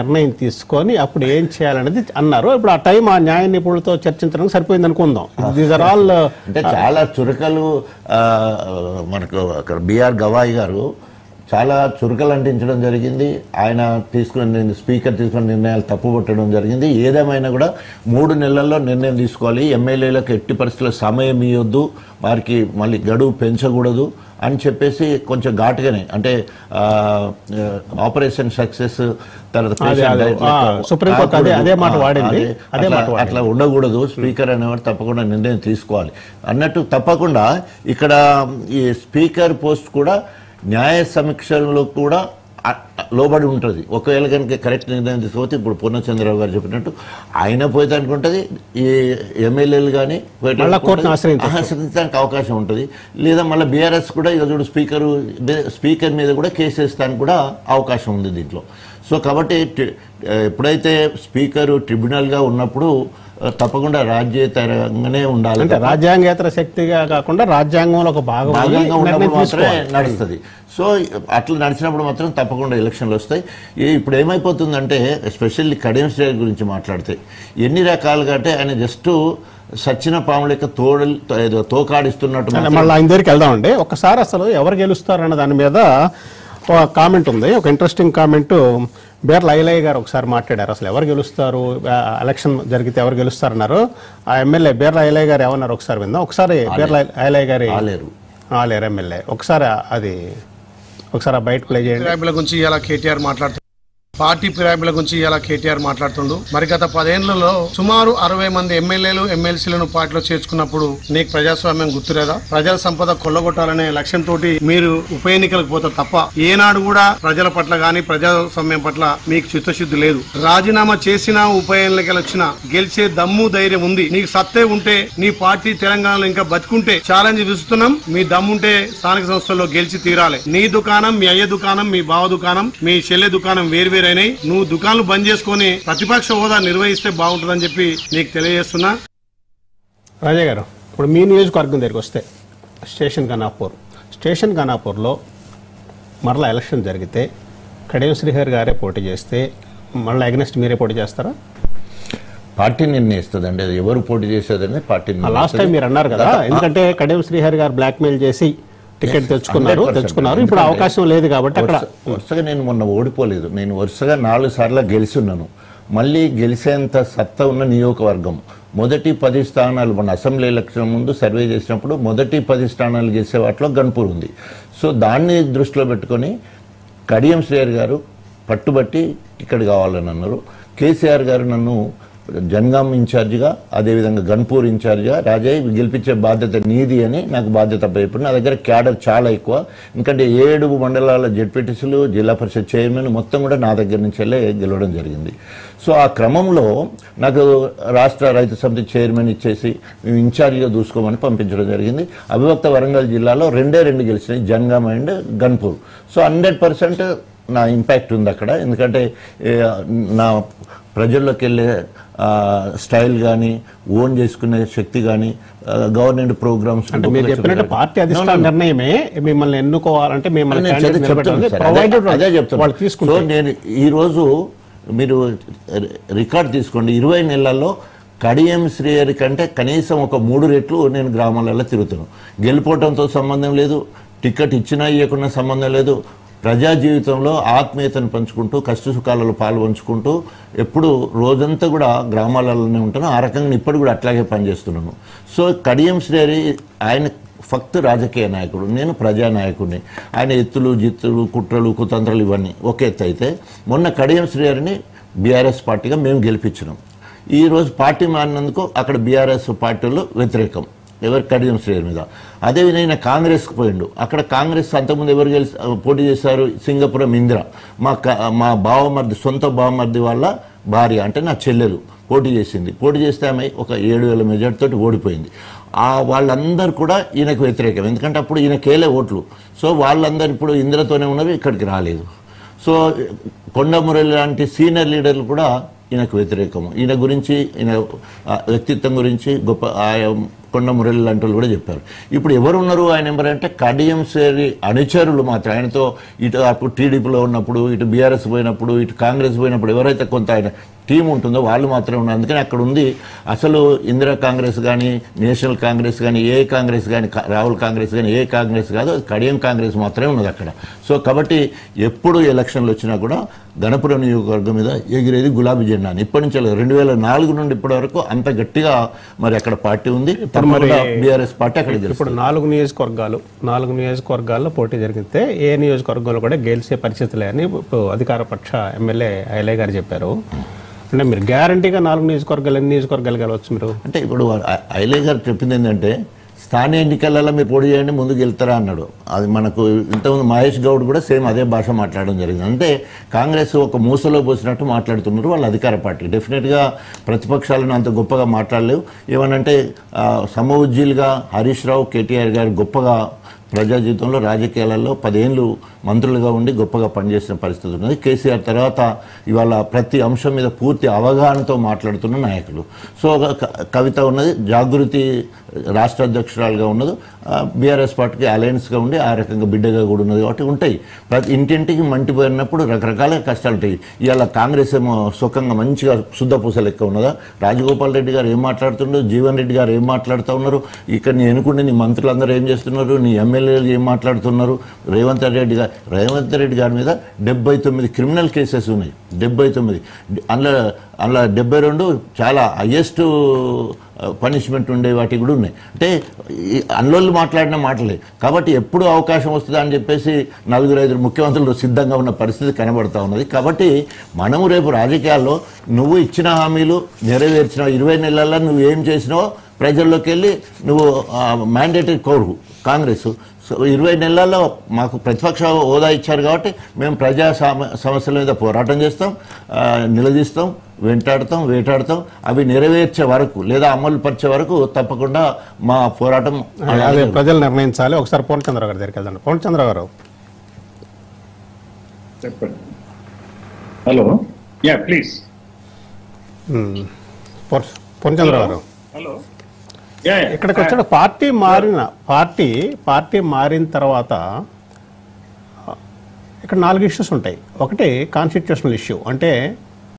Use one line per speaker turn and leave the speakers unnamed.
నిర్ణయం తీసుకొని అప్పుడు ఏం చేయాలనేది అన్నారు. ఇప్పుడు ఆ టైం ఆ న్యాయ నిపుణులతో చర్చించడానికి సరిపోయింది అనుకుందాం. దీస్ ఆర్ ఆల్
అంటే చాలా చురకలు మనకు అక్కడ బిఆర్ గవాయి గారు చాలా చురకలు అంటించడం జరిగింది. ఆయన స్పీకర్ తీసుకున్న నిర్ణయాలు తప్పుపట్టడం జరిగింది. ఏదేమైనా కూడా 3 నెలల్లో నిర్ణయం తీసుకోవాలి. ఎమ్మెల్యేలకు ఎట్టి పరిస్థితుల్లో సమయం ఇవ్వద్దు, వారికి మళ్ళీ గడువు పెంచకూడదు అని చెప్పేసి కొంచెం ఘాటుగానే, అంటే ఆపరేషన్ సక్సెస్ అట్లా ఉండకూడదు. స్పీకర్ అనేవాడు తప్పకుండా నిర్ణయం తీసుకోవాలి అన్నట్టు. తప్పకుండా ఇక్కడ ఈ స్పీకర్ పోస్ట్ కూడా న్యాయ సమీక్షలో కూడా లోబడి ఉంటుంది. ఒకవేళ కనుక కరెక్ట్ నిర్ణయం తీసుకోతే ఇప్పుడు పూర్ణచంద్రరావు గారు చెప్పినట్టు ఆయన పోతే అనుకుంటుంది, ఈ ఎమ్మెల్యేలు కానీ ఆశ్రయించడానికి అవకాశం ఉంటుంది. లేదా మళ్ళీ బీఆర్ఎస్ కూడా ఇక చూడు స్పీకర్ మీద కూడా కేసు వేస్తానికి కూడా అవకాశం ఉంది దీంట్లో. సో కాబట్టి ఎప్పుడైతే స్పీకరు ట్రిబ్యునల్గా ఉన్నప్పుడు తప్పకుండా రాజ్యేతరంగానే ఉండాలి.
అంటే రాజ్యాంగేతర శక్తిగా కాకుండా రాజ్యాంగంలో ఒక భాగంగా
ఉన్నప్పుడు మాత్రమే నడుస్తుంది. సో అట్లా నడిచినప్పుడు మాత్రం తప్పకుండా ఎలక్షన్లు వస్తాయి. ఇప్పుడు ఏమైపోతుందంటే ఎస్పెషల్లీ కడియం శ్రేయర్ గురించి మాట్లాడితే ఎన్ని రకాలుగా అంటే ఆయన జస్ట్ సచ్చిన పాము లెక్క తోకాడిస్తున్నట్టు.
మళ్ళీ ఆయన దగ్గరికి వెళ్దామండి. ఒకసారి అసలు ఎవరు గెలుస్తారన్న దాని మీద ఒక కామెంట్ ఉంది, ఒక ఇంట్రెస్టింగ్ కామెంట్. బేర్ల ఐలయ్య గారు ఒకసారి మాట్లాడారు, అసలు ఎవరు గెలుస్తారు, ఎలక్షన్ జరిగితే ఎవరు గెలుస్తారన్నారు. ఆ ఎమ్మెల్యే బేర్ల ఐలయ్య గారు ఏమన్నారు ఒకసారి విందాం. ఒకసారి బేర్ల ఐలయ్య గారి ఆలేరు ఎమ్మెల్యే ఒకసారి బయట ప్లే చేయండి.
పార్టీ ఫిరాయింపుల గురించి ఇలా కేటీఆర్ మాట్లాడుతుండు. మరి గత 10 ఏళ్లలో సుమారు 60 మంది ఎమ్మెల్యేలు ఎమ్మెల్సీలను పార్టీలో చేర్చుకున్నప్పుడు నీకు ప్రజాస్వామ్యం గుర్తులేదా? ప్రజల సంపద కొల్లగొట్టాలనే లక్ష్యంతో మీరు ఉప ఎన్నికలకు పోతారు తప్ప ఏనాడు కూడా ప్రజల పట్ల గాని ప్రజాస్వామ్యం పట్ల మీకు చిత్తశుద్ధి లేదు. రాజీనామా చేసినా ఉప ఎన్నికలు వచ్చినా గెలిచే దమ్ము ధైర్యం ఉంది. నీకు సత్తే ఉంటే నీ పార్టీ తెలంగాణలో ఇంకా బతుకుంటే ఛాలెంజ్ విస్తున్నాం. మీ దమ్ముంటే స్థానిక సంస్థల్లో గెలిచి తీరాలి. నీ దుకాణం, మీ అయ్య దుకాణం, మీ బావ దుకాణం, మీ చెల్లె దుకాణం వేరు నువ్వు దుకాణాలు బంద్ చేసుకుని ప్రతిపక్ష హోదా నిర్వహిస్తే బాగుంటుందని చెప్పి నీకు తెలియజేస్తున్నా.
రాజా గారు, ఇప్పుడు మీ నియోజకవర్గం దగ్గరికి వస్తే స్టేషన్ ఖానాపూర్లో మరలా ఎలక్షన్ జరిగితే కడియం శ్రీహరి గారే పోటీ చేస్తే మళ్ళీ అగెన్స్ట్ మీరే పోటీ చేస్తారా?
పార్టీ నిర్ణయిస్తుందండి అది ఎవరు పోటీ చేసేదని. పార్టీ
లాస్ట్ టైం మీరు అన్నారు కదా, ఎందుకంటే కడియం శ్రీహరి గారు బ్లాక్మెయిల్ చేసి టికెట్ తెచ్చుకున్నారు. ఇప్పుడు అవకాశం లేదు కాబట్టి అక్కడ
వరుసగా నేను మొన్న ఓడిపోలేదు. నేను వరుసగా 4 సార్లు గెలిచున్నాను. మళ్ళీ గెలిచేంత సత్తా ఉన్న నియోజకవర్గం. మొదటి 10 స్థానాలు మన అసెంబ్లీ ఎలక్షన్ ముందు సర్వే చేసినప్పుడు మొదటి 10 స్థానాలు గెలిచే వాటిలో గన్పూర్ ఉంది. సో దాన్ని దృష్టిలో పెట్టుకొని కడియం శ్రేయర్ గారు పట్టుబట్టి టికెట్ కావాలని అన్నారు. కేసీఆర్ గారు నన్ను జనగాం ఇన్ఛార్జిగా, అదేవిధంగా గన్పూర్ ఇన్ఛార్జిగా, రాజయ్య గెలిపించే బాధ్యత నీది అని నాకు బాధ్యత అప్పచెప్పారు. నా దగ్గర క్యాడర్ చాలా ఎక్కువ, ఎందుకంటే 7 మండలాల జెడ్పీటీసీలు, జిల్లా పరిషత్ చైర్మన్ మొత్తం కూడా నా దగ్గర నుంచి వెళ్ళే గెలవడం జరిగింది. సో ఆ క్రమంలో నాకు రాష్ట్ర రైతు సమితి చైర్మన్ ఇచ్చేసి మేము ఇన్ఛార్జిగా చూసుకోమని పంపించడం జరిగింది. అవిభక్త వరంగల్ జిల్లాలో 2 గెలిచినాయి, జనగాం అండ్ గన్పూర్. సో 100% నా ఇంపాక్ట్ ఉంది అక్కడ. ఎందుకంటే నా ప్రజల్లోకి వెళ్ళే స్టైల్ కానీ, ఓన్ చేసుకునే శక్తి కానీ, గవర్నమెంట్ ప్రోగ్రామ్స్
మీరు చెప్పినట్టు పార్టీ అధిష్టాన నిర్ణయమే మిమ్మల్ని ఎన్నుకోవాలంటే
అదే చెప్తాను. సో నేను ఈరోజు మీరు రికార్డ్ తీసుకోండి, 20 నెలల్లో కడియం శ్రేయర్ కంటే కనీసం ఒక 3 రెట్లు నేను గ్రామాలలో తిరుగుతాను. గెలిపోవడంతో సంబంధం లేదు, టికెట్ ఇచ్చినా ఇవ్వకుండా సంబంధం లేదు. ప్రజా జీవితంలో ఆత్మీయతను పంచుకుంటూ, కష్ట సుఖాలలో పాల్పంచుకుంటూ ఎప్పుడు రోజంతా కూడా గ్రామాలలోనే ఉంటాను. ఆ రకంగా ఇప్పుడు కూడా అట్లాగే పనిచేస్తున్నాను. సో కడియం శ్రేయర్ ఆయన ఫక్త్ రాజకీయ నాయకుడు, నేను ప్రజానాయకుడిని. ఆయన ఎత్తులు జిత్తులు, కుట్రలు కుతంత్రాలు ఇవన్నీ ఒక ఎత్తు అయితే, మొన్న కడియం శ్రేయర్ని బీఆర్ఎస్ పార్టీగా మేము గెలిపించినాం. ఈరోజు పార్టీ మారినందుకు అక్కడ బీఆర్ఎస్ పార్టీలో వ్యతిరేకం ఎవరు కడియం శ్రేయర్ మీద. అదేవిధంగా కాంగ్రెస్కి పోయిండు. అక్కడ కాంగ్రెస్ అంతకుముందు ఎవరు పోటీ చేశారు? సింగపురం ఇందిర, మా బావమర్ది, సొంత బావమర్ది వాళ్ళ భార్య, అంటే నా చెల్లెలు పోటీ చేసింది. పోటీ చేస్తే ఆమె ఒక 7,000 మెజార్టీతో ఓడిపోయింది. వాళ్ళందరూ కూడా ఈయనకు వ్యతిరేకం, ఎందుకంటే అప్పుడు ఈయనకేలే ఓట్లు. సో వాళ్ళందరూ ఇప్పుడు ఇందిరతోనే ఉన్నారు, ఇక్కడికి రాలేదు. సో కొండమురళి లాంటి సీనియర్ లీడర్లు కూడా ఈయనకు వ్యతిరేకము. ఈయన గురించి, ఈయన వ్యక్తిత్వం గురించి, గొప్ప కొండ మురళి లాంటి వాళ్ళు కూడా చెప్పారు. ఇప్పుడు ఎవరు ఉన్నారు ఆయన నెంబర్ అంటే కడియం శ్రేణి అనుచరులు మాత్రం. ఆయనతో ఇటు అప్పుడు టీడీపీలో ఉన్నప్పుడు, ఇటు బీఆర్ఎస్ పోయినప్పుడు, ఇటు కాంగ్రెస్ పోయినప్పుడు ఎవరైతే కొంత ఆయన టీం ఉంటుందో వాళ్ళు మాత్రమే ఉన్నారు. అందుకని అక్కడ ఉంది అసలు ఇందిరా కాంగ్రెస్ కానీ, నేషనల్ కాంగ్రెస్ కానీ, ఏ కాంగ్రెస్ కానీ, రాహుల్ కాంగ్రెస్ కానీ, ఏ కాంగ్రెస్ కాదు, అది కడియం కాంగ్రెస్ మాత్రమే ఉన్నది అక్కడ. సో కాబట్టి ఎప్పుడు ఎలక్షన్లు వచ్చినా కూడా గణపురం నియోజకవర్గం మీద ఎగిరేది గులాబీ జెండా. ఇప్పటి నుంచి 2004 నుండి ఇప్పటి వరకు అంత గట్టిగా మరి అక్కడ పార్టీ ఉంది. బీఆర్ఎస్ పార్టీ అక్కడ.
ఇప్పుడు 4 నియోజకవర్గాల్లో పోటీ జరిగితే ఏ నియోజకవర్గంలో కూడా గెలిచే పరిస్థితి లేదని ఇప్పుడు అధికార పక్ష ఎమ్మెల్యే ఐలయ్య గారు చెప్పారు. అంటే మీరు గ్యారంటీగా 4 నియోజకవర్గాలు ఎన్ని నియోజకవర్గాలు గెలవచ్చు మీరు? అంటే
ఇప్పుడు ఐలయ్య గారు చెప్పింది ఏంటంటే స్థానిక ఎన్నికలలో మీరు పోటీ చేయండి ముందుకు వెళ్తారా అన్నాడు. అది మనకు ఇంతకుముందు మహేష్ గౌడ్ కూడా సేమ్ అదే భాష మాట్లాడడం జరిగింది. అంటే కాంగ్రెస్ ఒక మూసలో పోసినట్టు మాట్లాడుతున్నారు వాళ్ళ అధికార పార్టీ. డెఫినెట్గా ప్రతిపక్షాలను అంత గొప్పగా మాట్లాడలేవు. ఏమనంటే సమఉజ్జీలుగా హరీష్ రావు, కేటీఆర్ గారు గొప్పగా ప్రజా జీవితంలో రాజకీయాలలో 10 ఏళ్ళు మంత్రులుగా ఉండి గొప్పగా పనిచేసిన పరిస్థితి ఉన్నది. కేసీఆర్ తర్వాత ఇవాళ ప్రతి అంశం మీద పూర్తి అవగాహనతో మాట్లాడుతున్న నాయకులు. సో కవిత ఉన్నది, జాగృతి రాష్ట్ర అధ్యక్షురాలుగా ఉన్నది, బీఆర్ఎస్ పార్టీకి అలయన్స్గా ఉండి ఆ రకంగా బిడ్డగా కూడా ఉన్నది. కాబట్టి ఉంటాయి. ప్రతి ఇంటింటికి మంటిపోయినప్పుడు రకరకాల కష్టాలు ఉంటాయి. ఇవాళ కాంగ్రెస్ ఏమో సుఖంగా మంచిగా శుద్ధపూస లెక్క ఉన్నదా? రాజగోపాల్ రెడ్డి గారు ఏం మాట్లాడుతున్నారు, జీవన్ రెడ్డి గారు ఏం మాట్లాడుతూ ఉన్నారు, ఇక్కడ నీ ఎన్నుకుంటే నీ మంత్రులందరూ ఏం చేస్తున్నారు, నీ ఎమ్మెల్యేలు ఏం మాట్లాడుతున్నారు, రేవంత్ రెడ్డి గారి మీద 79 క్రిమినల్ కేసెస్ ఉన్నాయి. 79 అందులో 72 చాలా హయ్యెస్ట్ పనిష్మెంట్ ఉండే వాటికి కూడా ఉన్నాయి. అంటే అన్నోళ్ళు మాట్లాడిన మాటలే. కాబట్టి ఎప్పుడు అవకాశం వస్తుందా అని చెప్పేసి 4-5 ముఖ్యమంత్రులు సిద్ధంగా ఉన్న పరిస్థితి కనబడతా ఉన్నది. కాబట్టి మనము రేపు రాజకీయాల్లో నువ్వు ఇచ్చిన హామీలు నెరవేర్చినావు, 20 నెలల్లో నువ్వు ఏం చేసినావో ప్రజల్లోకి వెళ్ళి నువ్వు మ్యాండేటరీ కోరు కాంగ్రెస్. సో 20 నెలల్లో మాకు ప్రతిపక్ష హోదా ఇచ్చారు కాబట్టి మేము ప్రజా సమస్యల మీద పోరాటం చేస్తాం, నిలదీస్తాం, వెంటాడతాం, వేటాడతాం. అవి నెరవేర్చే వరకు లేదా అమలు పరిచే వరకు తప్పకుండా మా పోరాటం
ప్రజలు నిర్ణయించాలి. ఒకసారి పూర్ణచంద్ర గారి దగ్గరికి వెళ్దాం. పూర్ణచంద్ర గారు
చెప్పండి. Hello, yeah please.
పూర్ణచంద్ర గారు
హలో,
ఇక్కడికి వచ్చాడు. పార్టీ మారిన తర్వాత ఇక్కడ 4 ఇష్యూస్ ఉంటాయి. ఒకటి కాన్స్టిట్యూషనల్ ఇష్యూ, అంటే